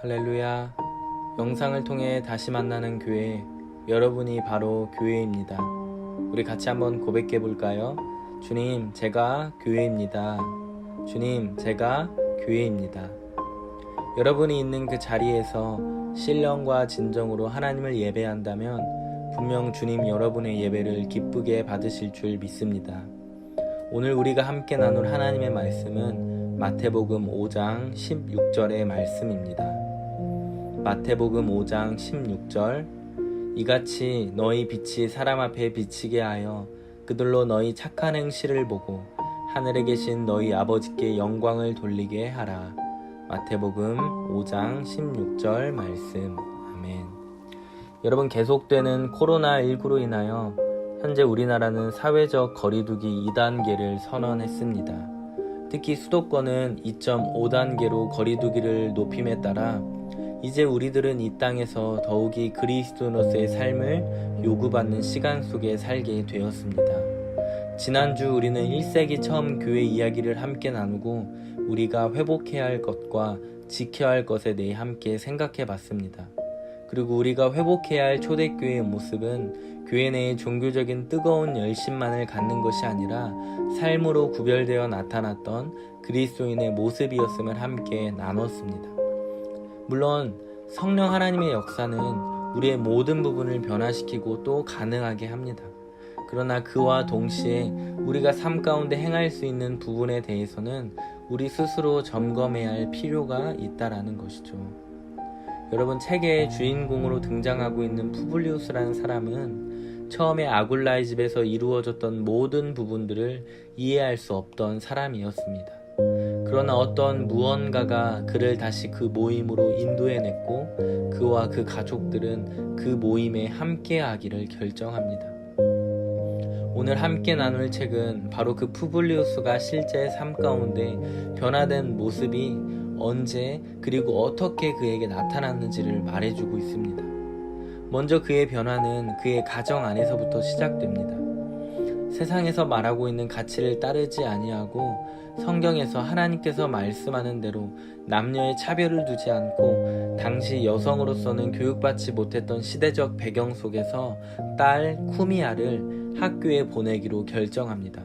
할렐루야. 영상을 통해 다시 만나는 교회, 여러분이 바로 교회입니다. 우리 같이 한번 고백해 볼까요? 주님, 제가 교회입니다. 주님, 제가 교회입니다. 여러분이 있는 그 자리에서 신령과 진정으로 하나님을 예배한다면 분명 주님 여러분의 예배를 기쁘게 받으실 줄 믿습니다. 오늘 우리가 함께 나눌 하나님의 말씀은 마태복음 5장 16절의 말씀입니다. 마태복음 5장 16절, 이같이 너희 빛이 사람 앞에 비치게 하여 그들로 너희 착한 행실을 보고 하늘에 계신 너희 아버지께 영광을 돌리게 하라. 마태복음 5장 16절 말씀. 아멘. 여러분, 계속되는 코로나19로 인하여 현재 우리나라는 사회적 거리두기 2단계를 선언했습니다. 특히 수도권은 2.5단계로 거리두기를 높임에 따라 이제 우리들은 이 땅에서 더욱이 그리스도인으로서의 삶을 요구받는 시간 속에 살게 되었습니다. 지난주 우리는 1세기 처음 교회 이야기를 함께 나누고 우리가 회복해야 할 것과 지켜야 할 것에 대해 함께 생각해 봤습니다. 그리고 우리가 회복해야 할 초대교회의 모습은 교회 내의 종교적인 뜨거운 열심만을 갖는 것이 아니라 삶으로 구별되어 나타났던 그리스도인의 모습이었음을 함께 나눴습니다. 물론 성령 하나님의 역사는 우리의 모든 부분을 변화시키고 또 가능하게 합니다. 그러나 그와 동시에 우리가 삶 가운데 행할 수 있는 부분에 대해서는 우리 스스로 점검해야 할 필요가 있다라는 것이죠. 여러분, 책의 주인공으로 등장하고 있는 푸블리우스라는 사람은 처음에 아굴라의 집에서 이루어졌던 모든 부분들을 이해할 수 없던 사람이었습니다. 그러나 어떤 무언가가 그를 다시 그 모임으로 인도해냈고 그와 그 가족들은 그 모임에 함께하기를 결정합니다. 오늘 함께 나눌 책은 바로 그 푸블리우스가 실제 삶 가운데 변화된 모습이 언제 그리고 어떻게 그에게 나타났는지를 말해주고 있습니다. 먼저 그의 변화는 그의 가정 안에서부터 시작됩니다. 세상에서 말하고 있는 가치를 따르지 아니하고 성경에서 하나님께서 말씀하는 대로 남녀의 차별을 두지 않고 당시 여성으로서는 교육받지 못했던 시대적 배경 속에서 딸 쿠미아를 학교에 보내기로 결정합니다.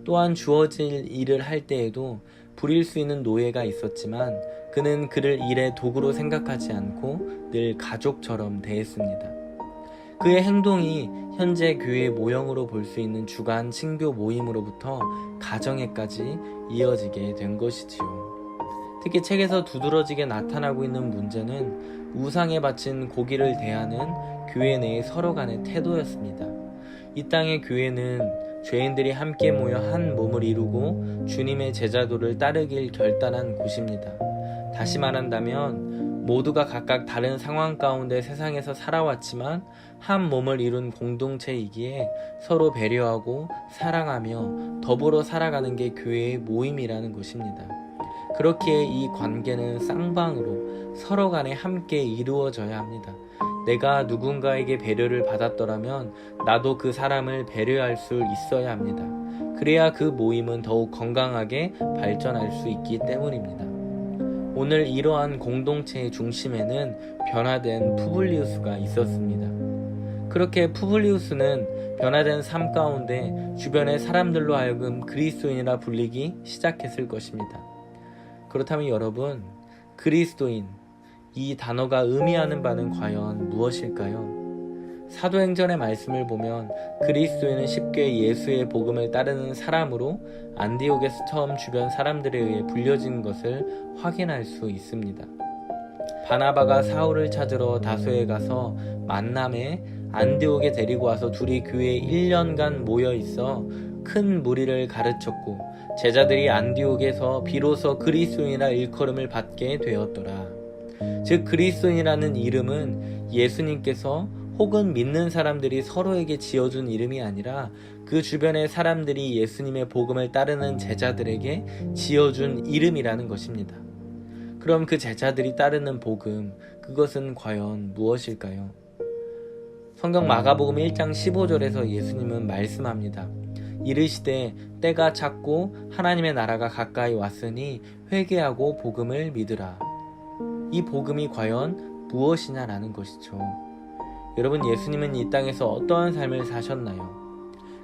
또한 주어질 일을 할 때에도 부릴 수 있는 노예가 있었지만 그는 그를 일의 도구로 생각하지 않고 늘 가족처럼 대했습니다. 그의 행동이 현재 교회의 모형으로 볼 수 있는 주간 친교 모임으로부터 가정에까지 이어지게 된 것이지요. 특히 책에서 두드러지게 나타나고 있는 문제는 우상에 바친 고기를 대하는 교회 내의 서로 간의 태도였습니다. 이 땅의 교회는 죄인들이 함께 모여 한 몸을 이루고 주님의 제자도를 따르길 결단한 곳입니다. 다시 말한다면 모두가 각각 다른 상황 가운데 세상에서 살아왔지만 한 몸을 이룬 공동체이기에 서로 배려하고 사랑하며 더불어 살아가는 게 교회의 모임이라는 것입니다. 그렇기에 이 관계는 쌍방으로 서로 간에 함께 이루어져야 합니다. 내가 누군가에게 배려를 받았더라면 나도 그 사람을 배려할 수 있어야 합니다. 그래야 그 모임은 더욱 건강하게 발전할 수 있기 때문입니다. 오늘 이러한 공동체의 중심에는 변화된 푸블리우스가 있었습니다. 그렇게 푸블리우스는 변화된 삶 가운데 주변의 사람들로 하여금 그리스도인이라 불리기 시작했을 것입니다. 그렇다면 여러분, 그리스도인, 이 단어가 의미하는 바는 과연 무엇일까요? 사도행전의 말씀을 보면 그리스도인은 쉽게 예수의 복음을 따르는 사람으로 안디옥에서 처음 주변 사람들에 의해 불려진 것을 확인할 수 있습니다. 바나바가 사울을 찾으러 다소에 가서 만남에 안디옥에 데리고 와서 둘이 교회에 1년간 모여 있어 큰 무리를 가르쳤고 제자들이 안디옥에서 비로소 그리스도인이라 일컬음을 받게 되었더라. 즉, 그리스도인이라는 이름은 예수님께서 혹은 믿는 사람들이 서로에게 지어준 이름이 아니라 그 주변의 사람들이 예수님의 복음을 따르는 제자들에게 지어준 이름이라는 것입니다. 그럼 그 제자들이 따르는 복음, 그것은 과연 무엇일까요? 성경 마가복음 1장 15절에서 예수님은 말씀합니다. 이르시되 때가 찼고 하나님의 나라가 가까이 왔으니 회개하고 복음을 믿으라. 이 복음이 과연 무엇이냐라는 것이죠. 여러분, 예수님은 이 땅에서 어떠한 삶을 사셨나요?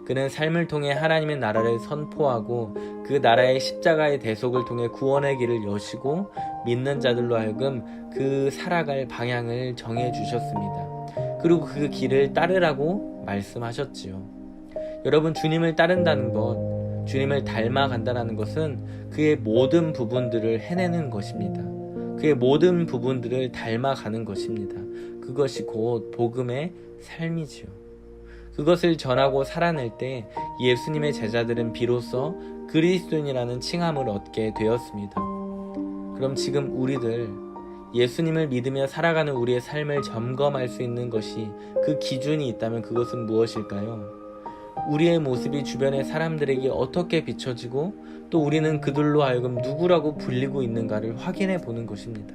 그는 삶을 통해 하나님의 나라를 선포하고 그 나라의 십자가의 대속을 통해 구원의 길을 여시고 믿는 자들로 하여금 그 살아갈 방향을 정해 주셨습니다. 그리고 그 길을 따르라고 말씀하셨지요. 여러분, 주님을 따른다는 것, 주님을 닮아간다는 것은 그의 모든 부분들을 해내는 것입니다. 그의 모든 부분들을 닮아가는 것입니다. 그것이 곧 복음의 삶이지요. 그것을 전하고 살아낼 때 예수님의 제자들은 비로소 그리스도인이라는 칭함을 얻게 되었습니다. 그럼 지금 우리들 예수님을 믿으며 살아가는 우리의 삶을 점검할 수 있는 것이 그 기준이 있다면 그것은 무엇일까요? 우리의 모습이 주변의 사람들에게 어떻게 비춰지고 또 우리는 그들로 하여금 누구라고 불리고 있는가를 확인해 보는 것입니다.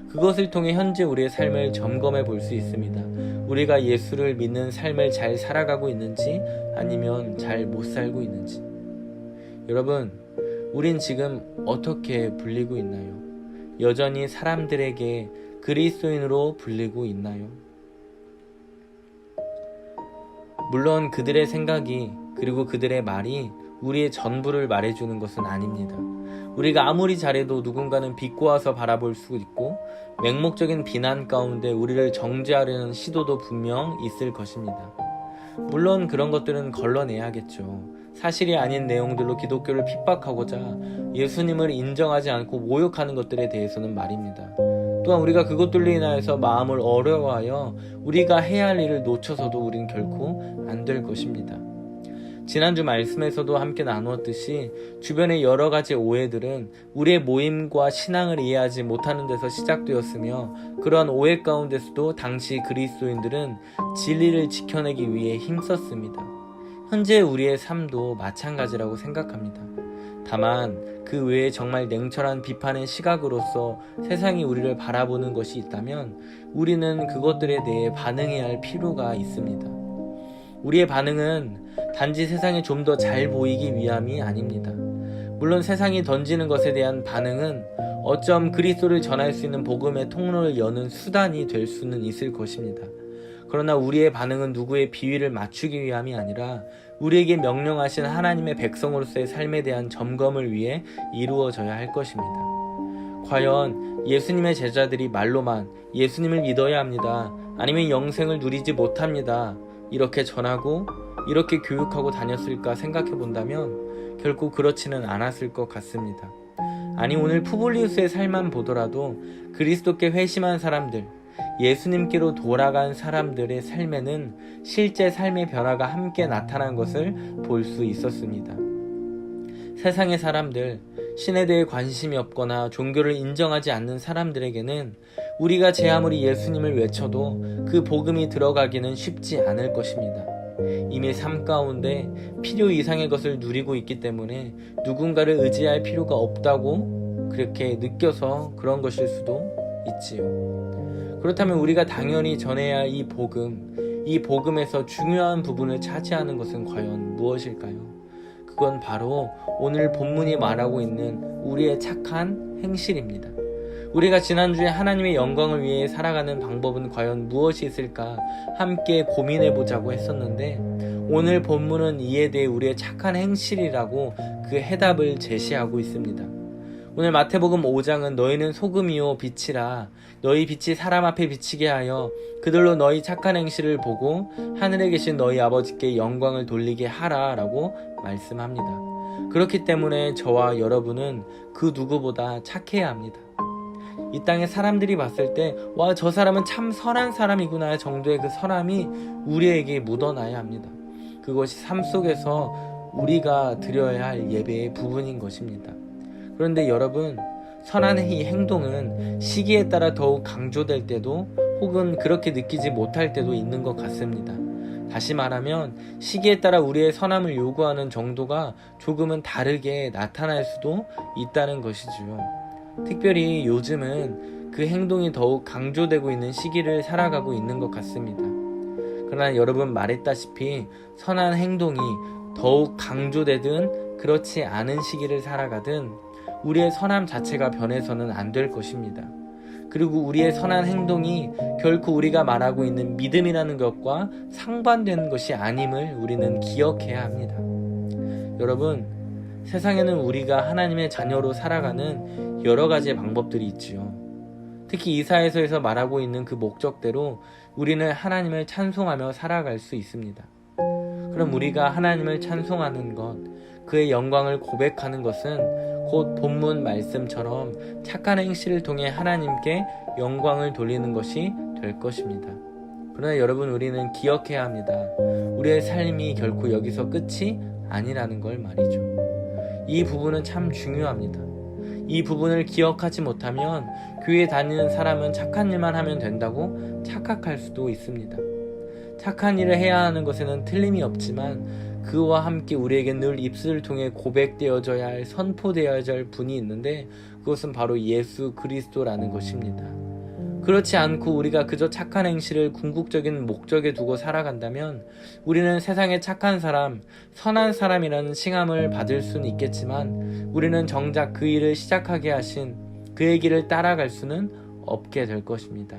그것을 통해 현재 우리의 삶을 점검해 볼 수 있습니다. 우리가 예수를 믿는 삶을 잘 살아가고 있는지 아니면 잘 못 살고 있는지. 여러분, 우린 지금 어떻게 불리고 있나요? 여전히 사람들에게 그리스도인으로 불리고 있나요? 물론 그들의 생각이 그리고 그들의 말이 우리의 전부를 말해주는 것은 아닙니다. 우리가 아무리 잘해도 누군가는 비꼬아서 바라볼 수 있고 맹목적인 비난 가운데 우리를 정죄하려는 시도도 분명 있을 것입니다. 물론 그런 것들은 걸러내야겠죠. 사실이 아닌 내용들로 기독교를 핍박하고자 예수님을 인정하지 않고 모욕하는 것들에 대해서는 말입니다. 또한 우리가 그것들로 인하여서 마음을 어려워하여 우리가 해야 할 일을 놓쳐서도 우린 결코 안 될 것입니다. 지난주 말씀에서도 함께 나누었듯이 주변의 여러 가지 오해들은 우리의 모임과 신앙을 이해하지 못하는 데서 시작되었으며 그러한 오해 가운데서도 당시 그리스도인들은 진리를 지켜내기 위해 힘썼습니다. 현재 우리의 삶도 마찬가지라고 생각합니다. 다만 그 외에 정말 냉철한 비판의 시각으로서 세상이 우리를 바라보는 것이 있다면 우리는 그것들에 대해 반응해야 할 필요가 있습니다. 우리의 반응은 단지 세상에 좀 더 잘 보이기 위함이 아닙니다. 물론 세상이 던지는 것에 대한 반응은 어쩜 그리스도를 전할 수 있는 복음의 통로를 여는 수단이 될 수는 있을 것입니다. 그러나 우리의 반응은 누구의 비위를 맞추기 위함이 아니라 우리에게 명령하신 하나님의 백성으로서의 삶에 대한 점검을 위해 이루어져야 할 것입니다. 과연 예수님의 제자들이 말로만 예수님을 믿어야 합니다, 아니면 영생을 누리지 못합니다, 이렇게 전하고 이렇게 교육하고 다녔을까 생각해 본다면 결코 그렇지는 않았을 것 같습니다. 아니, 오늘 푸블리우스의 삶만 보더라도 그리스도께 회심한 사람들, 예수님께로 돌아간 사람들의 삶에는 실제 삶의 변화가 함께 나타난 것을 볼 수 있었습니다. 세상의 사람들, 신에 대해 관심이 없거나 종교를 인정하지 않는 사람들에게는 우리가 제 아무리 예수님을 외쳐도 그 복음이 들어가기는 쉽지 않을 것입니다. 이미 삶 가운데 필요 이상의 것을 누리고 있기 때문에 누군가를 의지할 필요가 없다고 그렇게 느껴서 그런 것일 수도 있지요. 그렇다면 우리가 당연히 전해야 할 이 복음, 이 복음에서 중요한 부분을 차지하는 것은 과연 무엇일까요? 그건 바로 오늘 본문이 말하고 있는 우리의 착한 행실입니다. 우리가 지난주에 하나님의 영광을 위해 살아가는 방법은 과연 무엇이 있을까 함께 고민해보자고 했었는데, 오늘 본문은 이에 대해 우리의 착한 행실이라고 그 해답을 제시하고 있습니다. 오늘 마태복음 5장은 너희는 소금이요 빛이라, 너희 빛이 사람 앞에 비치게 하여 그들로 너희 착한 행실을 보고 하늘에 계신 너희 아버지께 영광을 돌리게 하라 라고 말씀합니다. 그렇기 때문에 저와 여러분은 그 누구보다 착해야 합니다. 이 땅에 사람들이 봤을 때 와, 저 사람은 참 선한 사람이구나 정도의 그 선함이 우리에게 묻어나야 합니다. 그것이 삶 속에서 우리가 드려야 할 예배의 부분인 것입니다. 그런데 여러분, 선한 이 행동은 시기에 따라 더욱 강조될 때도 혹은 그렇게 느끼지 못할 때도 있는 것 같습니다. 다시 말하면 시기에 따라 우리의 선함을 요구하는 정도가 조금은 다르게 나타날 수도 있다는 것이지요. 특별히 요즘은 그 행동이 더욱 강조되고 있는 시기를 살아가고 있는 것 같습니다. 그러나 여러분 말했다시피 선한 행동이 더욱 강조되든 그렇지 않은 시기를 살아가든 우리의 선함 자체가 변해서는 안 될 것입니다. 그리고 우리의 선한 행동이 결코 우리가 말하고 있는 믿음이라는 것과 상반되는 것이 아님을 우리는 기억해야 합니다. 여러분, 세상에는 우리가 하나님의 자녀로 살아가는 여러 가지의 방법들이 있지요. 특히 이사야서에서 말하고 있는 그 목적대로 우리는 하나님을 찬송하며 살아갈 수 있습니다. 그럼 우리가 하나님을 찬송하는 것, 그의 영광을 고백하는 것은 곧 본문 말씀처럼 착한 행실을 통해 하나님께 영광을 돌리는 것이 될 것입니다. 그러나 여러분, 우리는 기억해야 합니다. 우리의 삶이 결코 여기서 끝이 아니라는 걸 말이죠. 이 부분은 참 중요합니다. 이 부분을 기억하지 못하면 교회 다니는 사람은 착한 일만 하면 된다고 착각할 수도 있습니다. 착한 일을 해야 하는 것에는 틀림이 없지만 그와 함께 우리에게 늘 입술을 통해 고백되어져야 할, 선포되어야 할 분이 있는데 그것은 바로 예수 그리스도라는 것입니다. 그렇지 않고 우리가 그저 착한 행실을 궁극적인 목적에 두고 살아간다면 우리는 세상의 착한 사람, 선한 사람이라는 칭함을 받을 수는 있겠지만 우리는 정작 그 일을 시작하게 하신 그의 길을 따라갈 수는 없게 될 것입니다.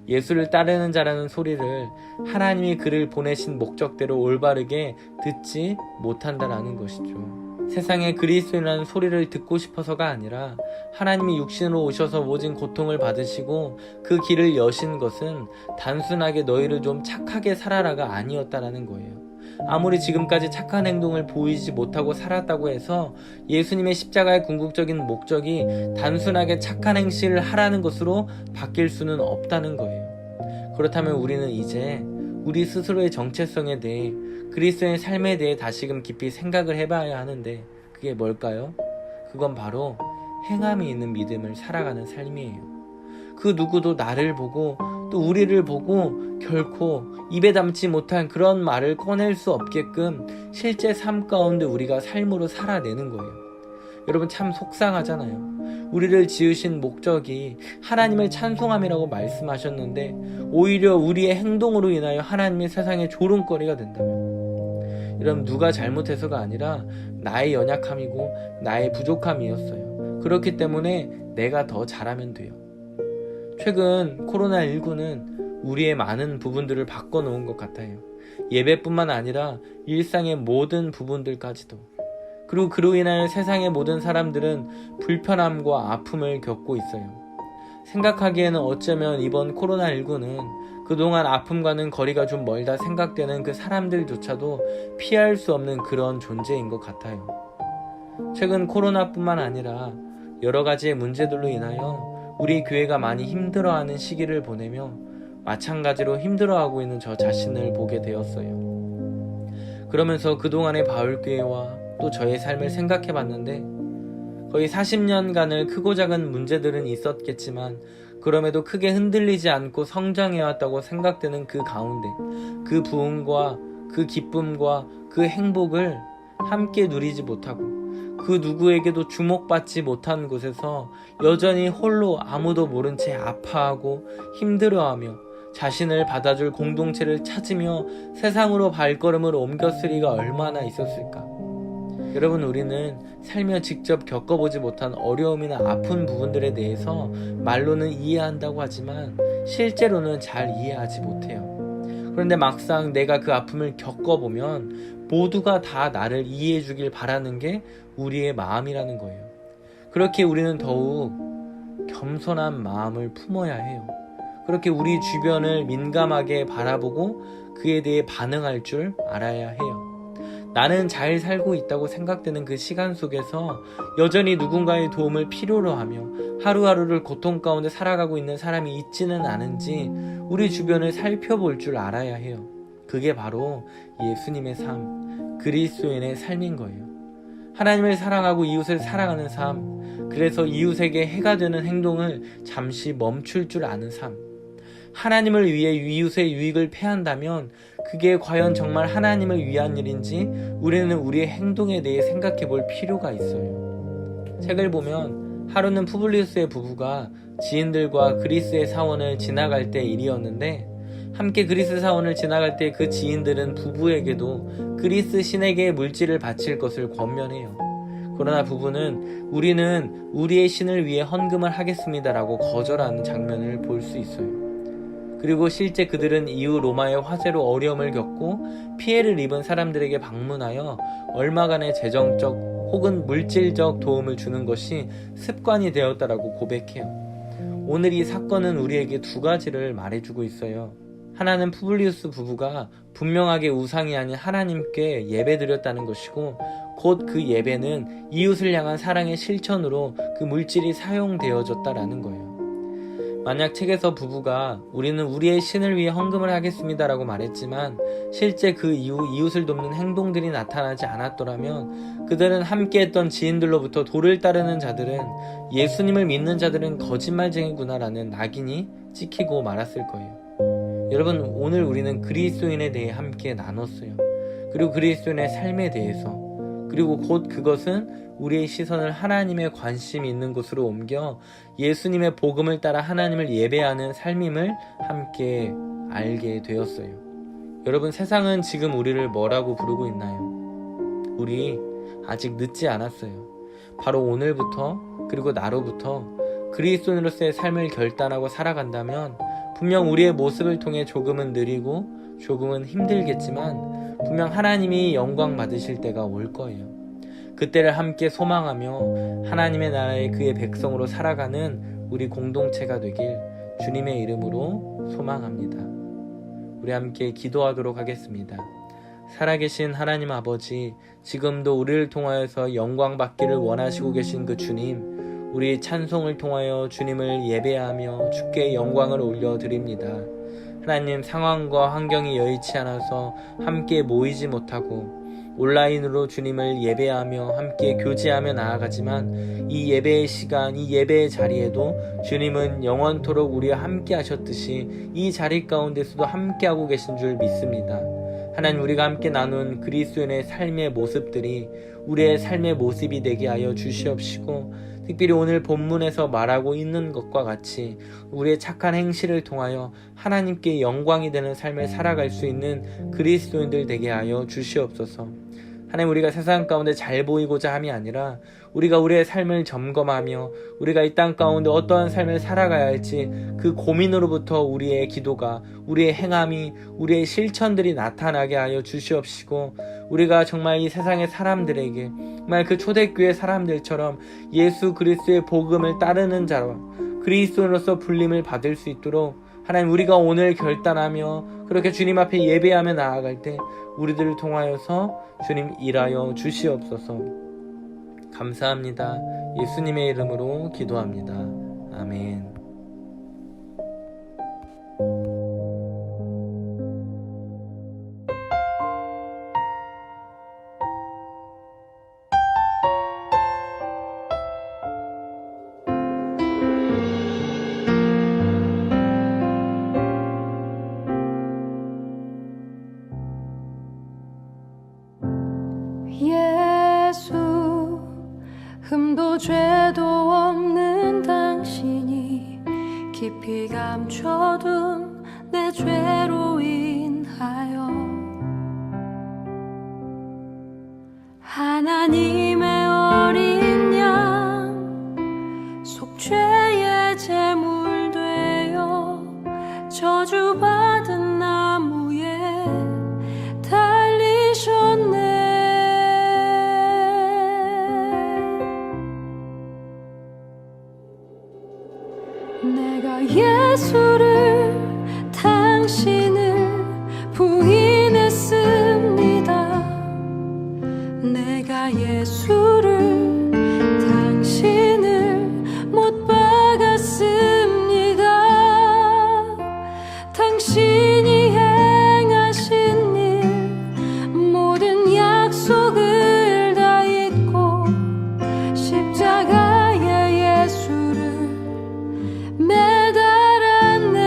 예수를 따르는 자라는 소리를 하나님이 그를 보내신 목적대로 올바르게 듣지 못한다라는 것이죠. 세상에 그리스도인이라는 소리를 듣고 싶어서가 아니라 하나님이 육신으로 오셔서 모진 고통을 받으시고 그 길을 여신 것은 단순하게 너희를 좀 착하게 살아라가 아니었다라는 거예요. 아무리 지금까지 착한 행동을 보이지 못하고 살았다고 해서 예수님의 십자가의 궁극적인 목적이 단순하게 착한 행실을 하라는 것으로 바뀔 수는 없다는 거예요. 그렇다면 우리는 이제 우리 스스로의 정체성에 대해, 그리스도의 삶에 대해 다시금 깊이 생각을 해봐야 하는데 그게 뭘까요? 그건 바로 행함이 있는 믿음을 살아가는 삶이에요. 그 누구도 나를 보고 또 우리를 보고 결코 입에 담지 못한 그런 말을 꺼낼 수 없게끔 실제 삶 가운데 우리가 삶으로 살아내는 거예요. 여러분, 참 속상하잖아요. 우리를 지으신 목적이 하나님을 찬송함이라고 말씀하셨는데 오히려 우리의 행동으로 인하여 하나님의 세상에 조롱거리가 된다면, 여러분, 누가 잘못해서가 아니라 나의 연약함이고 나의 부족함이었어요. 그렇기 때문에 내가 더 잘하면 돼요. 최근 코로나19는 우리의 많은 부분들을 바꿔놓은 것 같아요. 예배뿐만 아니라 일상의 모든 부분들까지도. 그리고 그로 인하여 세상의 모든 사람들은 불편함과 아픔을 겪고 있어요. 생각하기에는 어쩌면 이번 코로나19는 그동안 아픔과는 거리가 좀 멀다 생각되는 그 사람들조차도 피할 수 없는 그런 존재인 것 같아요. 최근 코로나뿐만 아니라 여러 가지의 문제들로 인하여 우리 교회가 많이 힘들어하는 시기를 보내며 마찬가지로 힘들어하고 있는 저 자신을 보게 되었어요. 그러면서 그동안의 바울교회와 또 저의 삶을 생각해 봤는데 거의 40년간을 크고 작은 문제들은 있었겠지만 그럼에도 크게 흔들리지 않고 성장해왔다고 생각되는 그 가운데 그 부흥과 그 기쁨과 그 행복을 함께 누리지 못하고 그 누구에게도 주목받지 못한 곳에서 여전히 홀로 아무도 모른 채 아파하고 힘들어하며 자신을 받아줄 공동체를 찾으며 세상으로 발걸음을 옮겼을 리가 얼마나 있었을까. 여러분, 우리는 살며 직접 겪어보지 못한 어려움이나 아픈 부분들에 대해서 말로는 이해한다고 하지만 실제로는 잘 이해하지 못해요. 그런데 막상 내가 그 아픔을 겪어보면 모두가 다 나를 이해해 주길 바라는 게 우리의 마음이라는 거예요. 그렇게 우리는 더욱 겸손한 마음을 품어야 해요. 그렇게 우리 주변을 민감하게 바라보고 그에 대해 반응할 줄 알아야 해요. 나는 잘 살고 있다고 생각되는 그 시간 속에서 여전히 누군가의 도움을 필요로 하며 하루하루를 고통 가운데 살아가고 있는 사람이 있지는 않은지 우리 주변을 살펴볼 줄 알아야 해요. 그게 바로 예수님의 삶, 그리스도인의 삶인 거예요. 하나님을 사랑하고 이웃을 사랑하는 삶, 그래서 이웃에게 해가 되는 행동을 잠시 멈출 줄 아는 삶. 하나님을 위해 이웃의 유익을 패한다면 그게 과연 정말 하나님을 위한 일인지 우리는 우리의 행동에 대해 생각해 볼 필요가 있어요. 책을 보면 하루는 푸블리우스의 부부가 지인들과 그리스의 사원을 지나갈 때 일이었는데 함께 그리스 사원을 지나갈 때 그 지인들은 부부에게도 그리스 신에게 물질을 바칠 것을 권면해요. 그러나 부부는 우리는 우리의 신을 위해 헌금을 하겠습니다라고 거절하는 장면을 볼 수 있어요. 그리고 실제 그들은 이후 로마의 화재로 어려움을 겪고 피해를 입은 사람들에게 방문하여 얼마간의 재정적 혹은 물질적 도움을 주는 것이 습관이 되었다라고 고백해요. 오늘 이 사건은 우리에게 두 가지를 말해주고 있어요. 하나는 푸블리우스 부부가 분명하게 우상이 아닌 하나님께 예배드렸다는 것이고, 곧 그 예배는 이웃을 향한 사랑의 실천으로 그 물질이 사용되어졌다라는 거예요. 만약 책에서 부부가 우리는 우리의 신을 위해 헌금을 하겠습니다라고 말했지만 실제 그 이후 이웃을 돕는 행동들이 나타나지 않았더라면 그들은 함께했던 지인들로부터 도를 따르는 자들은 예수님을 믿는 자들은 거짓말쟁이구나라는 낙인이 찍히고 말았을 거예요. 여러분, 오늘 우리는 그리스도인에 대해 함께 나눴어요. 그리고 그리스도인의 삶에 대해서, 그리고 곧 그것은 우리의 시선을 하나님의 관심이 있는 곳으로 옮겨 예수님의 복음을 따라 하나님을 예배하는 삶임을 함께 알게 되었어요. 여러분, 세상은 지금 우리를 뭐라고 부르고 있나요? 우리 아직 늦지 않았어요. 바로 오늘부터, 그리고 나로부터 그리스도인으로서의 삶을 결단하고 살아간다면 분명 우리의 모습을 통해 조금은 느리고 조금은 힘들겠지만 분명 하나님이 영광 받으실 때가 올 거예요. 그때를 함께 소망하며 하나님의 나라의 그의 백성으로 살아가는 우리 공동체가 되길 주님의 이름으로 소망합니다. 우리 함께 기도하도록 하겠습니다. 살아계신 하나님 아버지, 지금도 우리를 통하여서 영광 받기를 원하시고 계신 그 주님, 우리 찬송을 통하여 주님을 예배하며 주께 영광을 올려드립니다. 하나님, 상황과 환경이 여의치 않아서 함께 모이지 못하고 온라인으로 주님을 예배하며 함께 교제하며 나아가지만 이 예배의 시간, 이 예배의 자리에도 주님은 영원토록 우리와 함께 하셨듯이 이 자리 가운데서도 함께하고 계신 줄 믿습니다. 하나님, 우리가 함께 나눈 그리스도인의 삶의 모습들이 우리의 삶의 모습이 되게 하여 주시옵시고, 특별히 오늘 본문에서 말하고 있는 것과 같이 우리의 착한 행실을 통하여 하나님께 영광이 되는 삶을 살아갈 수 있는 그리스도인들 되게 하여 주시옵소서. 하나님, 우리가 세상 가운데 잘 보이고자 함이 아니라 우리가 우리의 삶을 점검하며 우리가 이 땅 가운데 어떠한 삶을 살아가야 할지 그 고민으로부터 우리의 기도가, 우리의 행함이, 우리의 실천들이 나타나게 하여 주시옵시고, 우리가 정말 이 세상의 사람들에게 정말 그 초대교회 사람들처럼 예수 그리스도의 복음을 따르는 자로 그리스도인으로서 불림을 받을 수 있도록 하나님, 우리가 오늘 결단하며 그렇게 주님 앞에 예배하며 나아갈 때 우리들을 통하여서 주님 일하여 주시옵소서. 감사합니다. 예수님의 이름으로 기도합니다. 아멘. 예수, 흠도 죄도 없는 당신이 깊이 감춰둔 내 죄로 인하여 하나님의 어린 양 속죄의 제물 되어 저주받은 나무에 달리셨네. 내가 예수를, 당신을 부인했습니다. 내가 예수를, 당신을 못 박았습니다. 당신이 행하신 일 모든 약속을 다 잊고 십자가에 예수를 매달았네.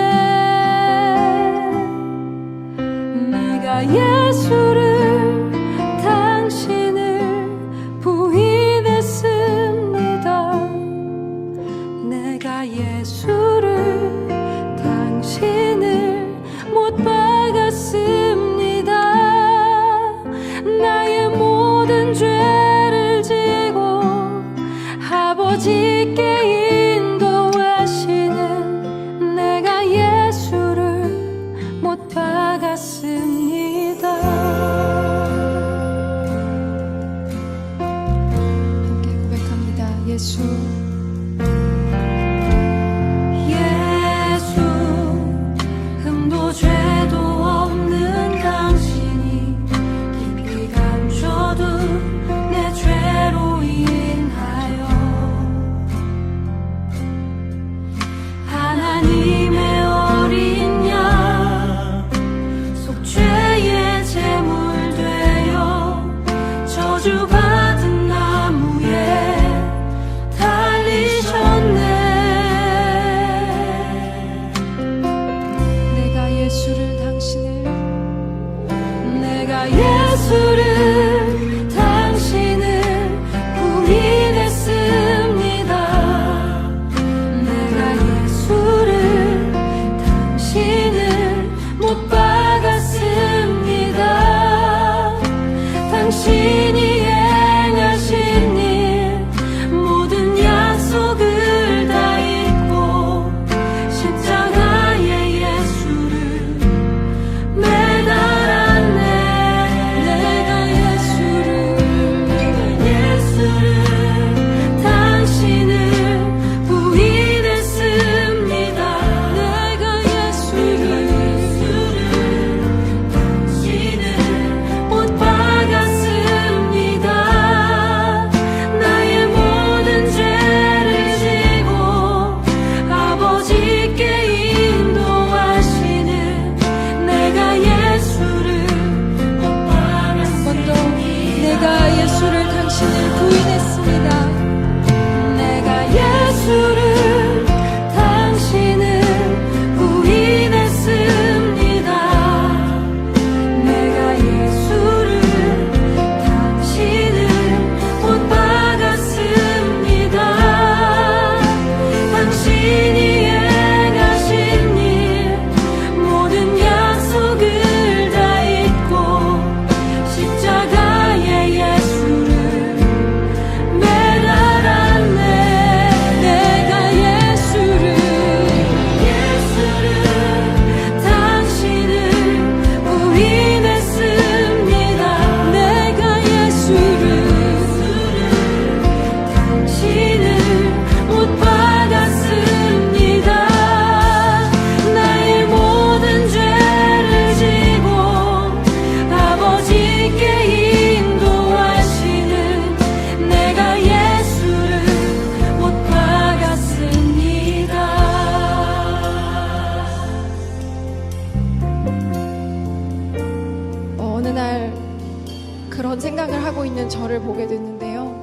그런 생각을 하고 있는 저를 보게 됐는데요.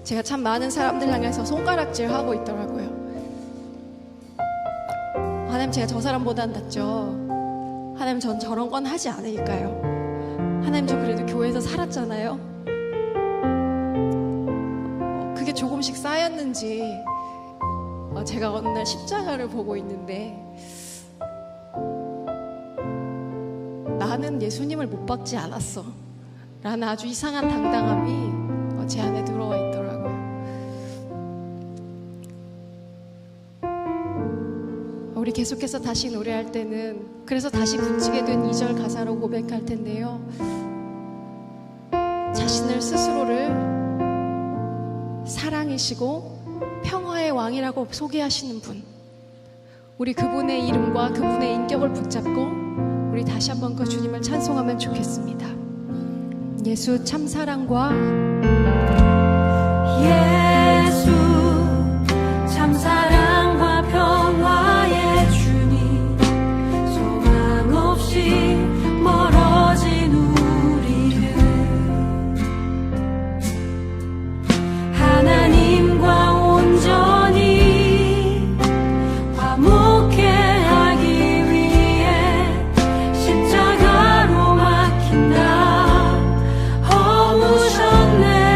제가 참 많은 사람들 향해서 손가락질 하고 있더라고요. 하나님, 제가 저 사람보단 낫죠. 하나님, 전 저런 건 하지 않으니까요. 하나님, 저 그래도 교회에서 살았잖아요. 그게 조금씩 쌓였는지 제가 어느 날 십자가를 보고 있는데 나는 예수님을 못 박지 않았어 라는 아주 이상한 당당함이 제 안에 들어와 있더라고요. 우리 계속해서 다시 노래할 때는 그래서 다시 붙이게 된 2절 가사로 고백할 텐데요. 자신을 스스로를 사랑이시고 평화의 왕이라고 소개하시는 분, 우리 그분의 이름과 그분의 인격을 붙잡고 우리 다시 한번 그 주님을 찬송하면 좋겠습니다. 예수 참 사랑과 예수 참 사랑과 평화의 주님, 소망 없이 멀어진 우리를 하나님과 온전히 화목해 하기 위해 십자가로 막힌다 허무셨네.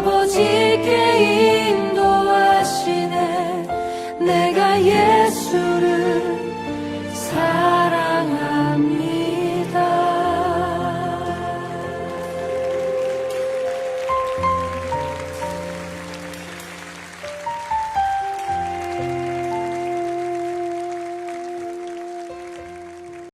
아버지